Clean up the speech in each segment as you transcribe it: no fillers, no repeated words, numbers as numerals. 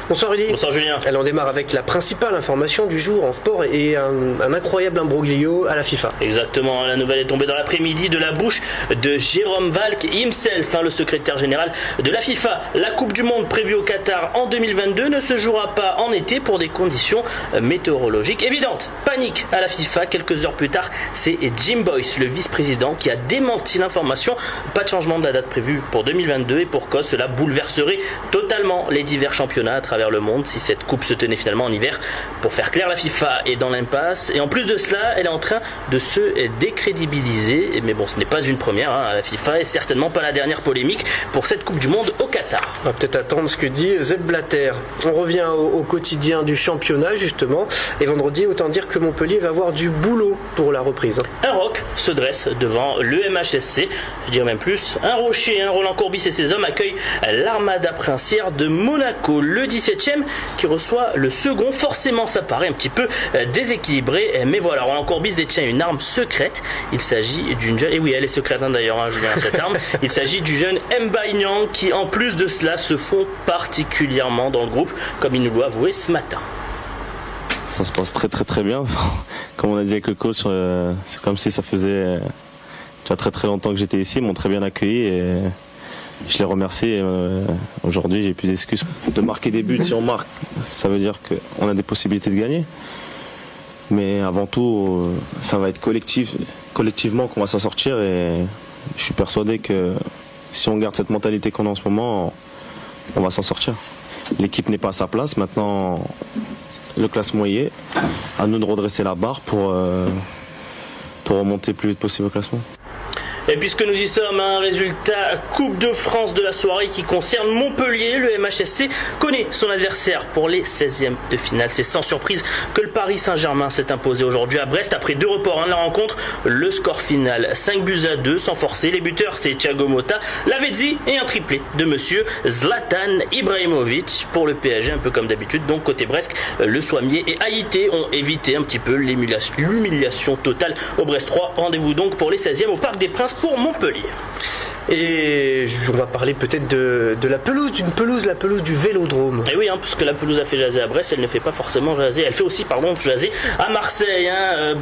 Bonsoir Rudy. Bonsoir Julien. Alors on démarre avec la principale information du jour en sport et un incroyable imbroglio à la FIFA. Exactement, la nouvelle est tombée dans l'après-midi de la bouche de Jérôme Valk himself, le secrétaire général de la FIFA. La Coupe du Monde prévue au Qatar en 2022 ne se jouera pas en été pour des conditions météorologiques évidentes. Panique à la FIFA, quelques heures plus tard, c'est Jim Boyce, le vice-président, qui a démenti l'information. Pas de changement de la date prévue pour 2022 et pour cause, cela bouleverserait totalement les divers championnats à travers le monde si cette coupe se tenait finalement en hiver. Pour faire clair, la FIFA est dans l'impasse et en plus de cela, elle est en train de se décrédibiliser. Mais bon, ce n'est pas une première, la FIFA est certainement pas la dernière polémique pour cette Coupe du Monde au Qatar. On va peut-être attendre ce que dit Sepp Blatter. On revient au quotidien du championnat justement et vendredi, autant dire que Montpellier va avoir du boulot pour la reprise. Un roc se dresse devant le MHSC, je dirais même plus, un rocher. Roland Courbis et ses hommes accueillent l'Armada Princière de Monaco, le 17e qui reçoit le second. Forcément, ça paraît un petit peu déséquilibré, mais voilà, Roland Courbis détient une arme secrète. Il s'agit d'une jeune, et oui, elle est secrète d'ailleurs, Julien, cette arme. Il s'agit du jeune Mbaye Niang qui, en plus de cela, se fond particulièrement dans le groupe, comme il nous l'a avoué ce matin. Ça se passe très bien. Comme on a dit avec le coach, c'est comme si ça faisait déjà très longtemps que j'étais ici. Ils m'ont très bien accueilli et je les remercie. Aujourd'hui, j'ai plus d'excuses de marquer des buts. Si on marque, ça veut dire qu'on a des possibilités de gagner. Mais avant tout, ça va être collectivement qu'on va s'en sortir. Et je suis persuadé que si on garde cette mentalité qu'on a en ce moment, on va s'en sortir. L'équipe n'est pas à sa place. Maintenant, le classement y est. À nous de redresser la barre pour remonter le plus vite possible au classement. Et puisque nous y sommes, un résultat Coupe de France de la soirée qui concerne Montpellier. Le MHSC connaît son adversaire pour les 16e de finale. C'est sans surprise que le Paris Saint-Germain s'est imposé aujourd'hui à Brest après 2 reports de la rencontre. Le score final 5-2 sans forcer. Les buteurs, c'est Thiago Motta, Lavezzi et un triplé de monsieur Zlatan Ibrahimovic pour le PSG, un peu comme d'habitude. Donc côté Brest, le Soimier et Haïté ont évité un petit peu l'humiliation totale au Brest 3. Rendez-vous donc pour les 16e au Parc des Princes pour Montpellier. Et on va parler peut-être de la pelouse, la pelouse du Vélodrome. Et oui, parce que la pelouse a fait jaser à Brest, elle ne fait pas forcément jaser, elle fait aussi, jaser à Marseille.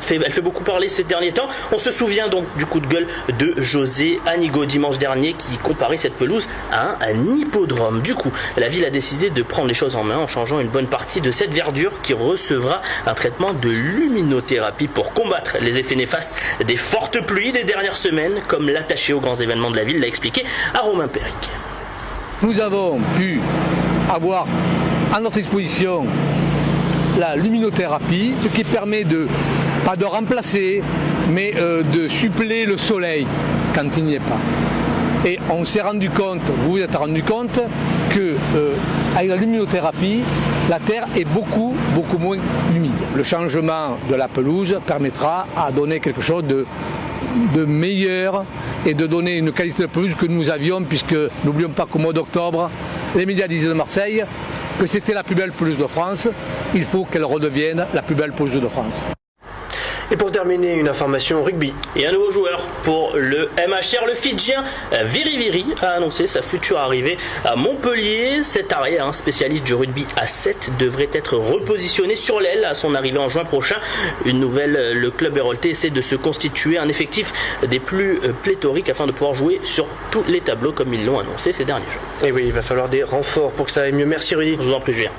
Elle fait beaucoup parler ces derniers temps. On se souvient donc du coup de gueule de José Anigo dimanche dernier qui comparait cette pelouse à un hippodrome. Du coup, la ville a décidé de prendre les choses en main en changeant une bonne partie de cette verdure qui recevra un traitement de luminothérapie pour combattre les effets néfastes des fortes pluies des dernières semaines, comme l'attaché aux grands événements de la ville l'a expliqué à Romain Péric. Nous avons pu avoir à notre disposition la luminothérapie, ce qui permet pas de remplacer, mais de suppléer le soleil quand il n'y est pas. Et on s'est rendu compte, vous vous êtes rendu compte, que avec la luminothérapie, la terre est beaucoup moins humide. Le changement de la pelouse permettra à donner quelque chose de meilleur et de donner une qualité de pelouse que nous avions, puisque n'oublions pas qu'au mois d'octobre, les médias disaient de Marseille que c'était la plus belle pelouse de France. Il faut qu'elle redevienne la plus belle pelouse de France. Et pour terminer, une information rugby. Et un nouveau joueur pour le MHR, le Fidjien Viri Viri a annoncé sa future arrivée à Montpellier. Cet arrêt, spécialiste du rugby à 7, devrait être repositionné sur l'aile à son arrivée en juin prochain. Le club héroltais essaie de se constituer un effectif des plus pléthoriques afin de pouvoir jouer sur tous les tableaux comme ils l'ont annoncé ces derniers jours. Et oui, il va falloir des renforts pour que ça aille mieux. Merci Rudy. Je vous en prie Julien.